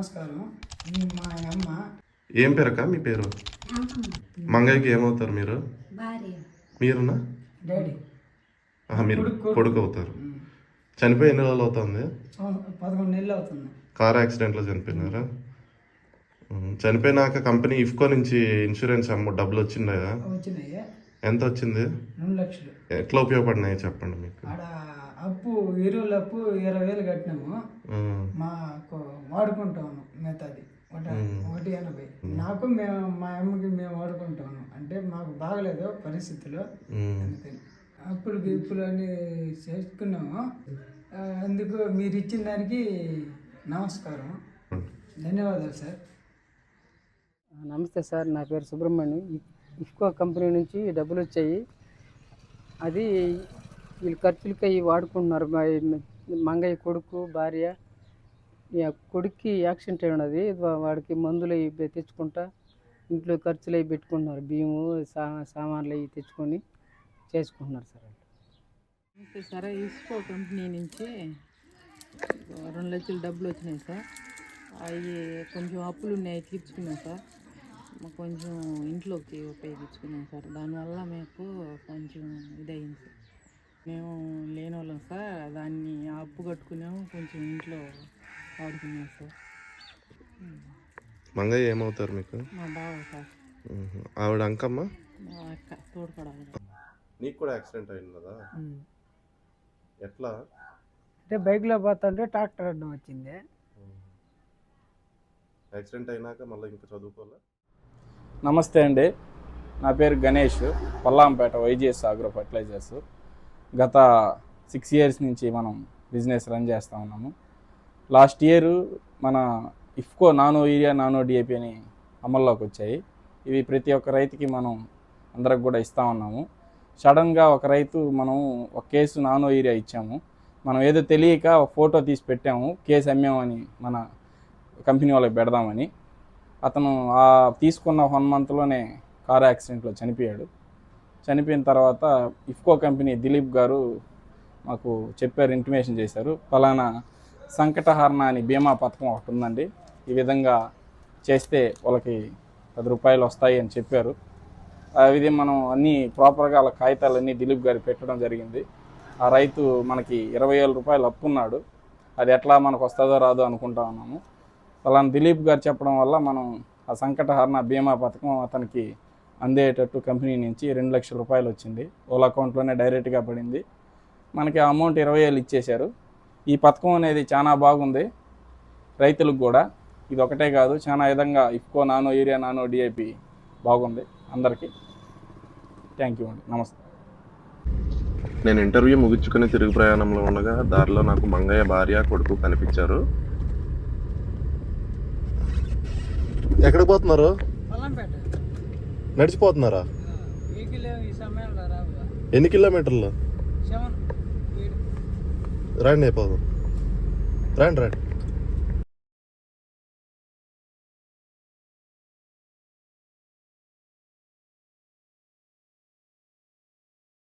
నమస్కారం. మా అమ్మ. ఏం పేరక్క మీ పేరు? మంగయ్యకి ఏమవుతారు మీరు? మీరునా? డాడీ. మీరు కొడుకు అవుతారు. చనిపోయి ఎన్ని రోజులు అవుతుంది? 11 నెలలు అవుతుంది. కార్ యాక్సిడెంట్లో చనిపోయినారా? చనిపోయినాక కంపెనీ ఇఫ్కో నుంచి ఇన్సూరెన్స్ డబ్బులు వచ్చినాయా? వచ్చినాయి. ఎంత వచ్చింది? 2 లక్షలు. ఎట్లా ఉపయోగపడినాయి చెప్పండి. మీకు అప్పు ఎరువుల అప్పు 20,000 కట్టినాము. మాకు వాడుకుంటాము మిగతాది 180. నాకు మా అమ్మకి మేము వాడుకుంటాము. అంటే మాకు బాగలేదు పరిస్థితులు, అందుకని అప్పులు ఇప్పులు అన్నీ చేసుకున్నాము. అందుకు మీరు ఇచ్చిన దానికి నమస్కారం, ధన్యవాదాలు సార్. నమస్తే సార్, నా పేరు సుబ్రహ్మణ్యం. ఇఫ్కో కంపెనీ నుంచి డబ్బులు వచ్చాయి. అది వీళ్ళు ఖర్చులకి అవి వాడుకుంటున్నారు. మంగయ్య కొడుకు, భార్య. కొడుక్కి యాక్సిడెంట్ అయి ఉన్నది. వాడికి మందులు అవి తెచ్చుకుంటా ఇంట్లో ఖర్చులు అవి పెట్టుకుంటున్నారు. బియ్యము సామాన్లు అవి తెచ్చుకొని చేసుకుంటున్నారు సార్. నమస్తే సార్, ఇఫ్కో కంపెనీ నుంచి 2 లక్షలు డబ్బులు వచ్చినాయి సార్. అవి కొంచెం అప్పులు ఉన్నాయి, తీర్చుకున్నాం సార్. కొంచెం ఇంట్లోకి ఉపయోగించుకున్నాం సార్. దానివల్ల మీకు కొంచెం ఇదయింది సార్. మేము లేని వాళ్ళం సార్, దాన్ని అప్పు కట్టుకున్నాము, కొంచెం ఇంట్లో వాడుకున్నాం సార్. మంగయ్య ఏమవుతారు మీకు? మా బావ సార్. ఆవిడ అంకమ్మ? మా అక్క తోడుపడాలి. నీకు కూడా యాక్సిడెంట్ అయింది కదా, ఎట్లా? అంటే బైక్లో పోతుంటే ట్రాక్టర్ అడ్డం వచ్చింది. యాక్సిడెంట్ అయినాక మళ్ళీ ఇంకా చదువుకోలే? నమస్తే అండి, నా పేరు గణేష్, పల్లాంపేట వైజిఎస్ ఆగ్రో ఫర్టిలైజర్స్. గత 6 years నుంచి మనం బిజినెస్ రన్ చేస్తూ ఉన్నాము. లాస్ట్ ఇయర్ మన IFFCO nano urea, nano DAP అని అమల్లోకి వచ్చాయి. ఇవి ప్రతి ఒక్క రైతుకి మనం అందరికి కూడా ఇస్తూ ఉన్నాము. సడన్గా ఒక రైతు మనం ఒక కేసు నానో యూరియా ఇచ్చాము. మనం ఏదో తెలియక ఒక ఫోటో తీసి పెట్టాము, కేసు అమ్మామని మన కంపెనీ వాళ్ళకి పెడదామని. అతను ఆ తీసుకున్న 1 monthలోనే కార్ యాక్సిడెంట్లో చనిపోయాడు. చనిపోయిన తర్వాత ఇఫ్కో కంపెనీ దిలీప్ గారు మాకు చెప్పారు, ఇంటిమేషన్ చేశారు, ఫలానా సంకటహరణ అని బీమా పథకం ఒకటి ఉందండి, ఈ విధంగా చేస్తే వాళ్ళకి 10 రూపాయలు వస్తాయి అని చెప్పారు. ఇది మనం అన్నీ ప్రాపర్గా వాళ్ళ కాగితాలన్నీ దిలీప్ గారికి పెట్టడం జరిగింది. ఆ రైతు మనకి 20,000 రూపాయలు అప్పున్నాడు. అది ఎట్లా మనకు వస్తుందో రాదో అనుకుంటా ఉన్నాము. ఫలానా దిలీప్ గారు చెప్పడం వల్ల మనం ఆ సంకటహరణ బీమా పథకం అతనికి అందేటట్టు కంపెనీ నుంచి 2 లక్షల రూపాయలు వచ్చింది. వాళ్ళ అకౌంట్లోనే డైరెక్ట్గా పడింది. మనకి ఆ అమౌంట్ 20,000 ఇచ్చేశారు. ఈ పథకం అనేది చాలా బాగుంది రైతులకు కూడా. ఇది ఒకటే కాదు, చాలా విధంగా IFFCO nano urea, nano DAP బాగుంది అందరికీ. థ్యాంక్ యూ అండి, నమస్తే. నేను ఇంటర్వ్యూ ముగించుకుని తిరుగు ప్రయాణంలో ఉండగా దారిలో నాకు మంగయ్య భార్య, కొడుకు కనిపించారు. ఎక్కడికి పోతున్నారు? నడిచిపోతున్నారా? ఎన్ని కిలోమీటర్లు? రండి అయిపోదాం, రండి రండి.